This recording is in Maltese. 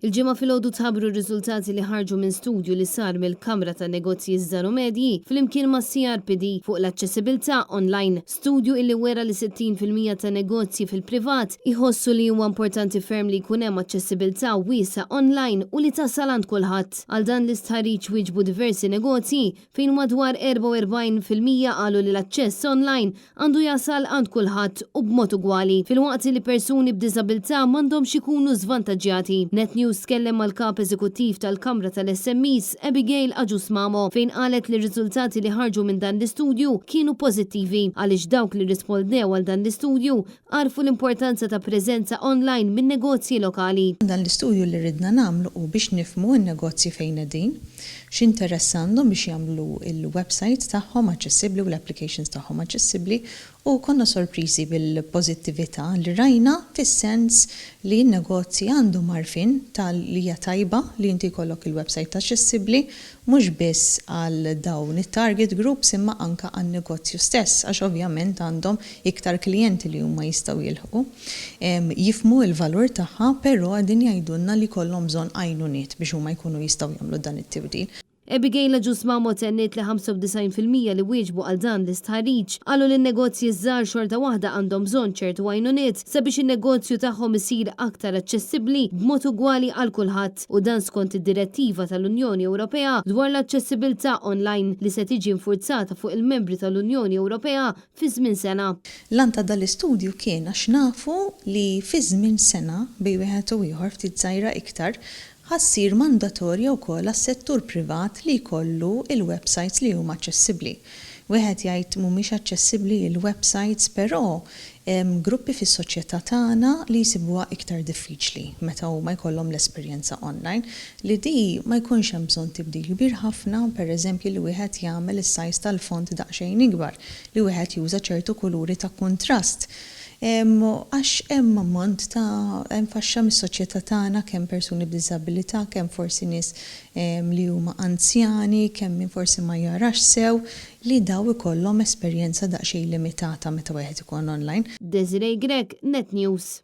Il-ġimgħa filgħodu tħabbru r-riżultati li ħarġu minn studju li sar mill-Kamra ta' Negozji Żgħar u Medji flimkien ma' CRPD fuq l-aċċessibilità online. Studju illi wera li 60% ta' negozji fil-privat iħossu li huwa importanti ferm li jkun hemm aċċessibilità wiesa online u li tasal għand kulħadd. Għal dan l-istħarriġ wieġbu diversi negozji fejn madwar 44% qalu li l-aċċess online għandu jasal għand kulħadd u b'mod ugwali. Filwaqt li persuni b'diżabilità m'għandhomx ikunu żvantaġġjati. Net News tkellem mal-kap eżekuttiv tal-Kamra tal-SMEs Abigail Aġusmamo fejn qalet li r-riżultati li ħarġu minn dan l-istudju kienu pożittivi għaliex dawk li rispondew għal dan l-istudju għarfu l-importanza ta' preżenza online minn negozji lokali. Dan l-istudju li ridna nagħmlu u biex nifhmu n-negozji fejn qegħdin, x'interess għandhom biex jagħmlu il-websites tagħhom aċċessibbli u l-applications tagħhom aċċessibbli u konna sorpriżi bil-pożittività li rajna fis-sens li n-negozji għandhom marfin li hija tajba li inti jkollok il-website aċċessibbli mhux biss għal dawn it-target groups imma anke għan-negozju stess għax ovvjament għandhom iktar klijenti li huma jistgħu jilħqu. Jifhmu l-valur tagħha però qegħdin jgħidulna li jkollhom bżonn għajnuniet biex huma jkunu jistgħu jagħmlu dan it-tibdil. Abigail Aġusmamo tenniet li 95% li wieġbu għal dan l-istħarriġ qalu li n-negozji żgħar xorta waħda għandhom bżonn ċertu għajnuniet sabiex in-negozju tagħhom isir aktar aċċessibbli b'mod ugwali għal kulħadd u dan skont id-direttiva tal-Unjoni Ewropea dwar l-aċċessibilità online li se tiġi infurzata fuq il-membri tal-Unjoni Ewropea fi żmien sena. Lan ta' dal-istudju kien għax nafu li fi żmien sena bej wieħed u ieħor ftit żgħira iktar ħassir mandatorja wkoll għas-settur privat li jkollu il-websites li huma aċċessibbli. Wieħed jgħid mhumiex aċċessibbli il-websites però gruppi fis-soċjetà tagħna li jsibuha iktar diffiċli meta huma jkollhom l-esperjenza online li di ma jkunx hemm bżonn tibdil kbir ħafna, pereżempju li wieħed jagħmel is-sajż tal-font daqsxejn ikbar, li wieħed juża ċertu kuluri ta' kontrast. Għax hemm ammont ta' hemm faxxa mis-soċjetà tagħna kemm persuni b'diżabilità, kemm forsi nies li huma anzjani, kemm min forsi ma jarax sew li daw ikollhom esperjenza daqsxejn limitata meta wieħed ikun online. Desiree Grek, Net News.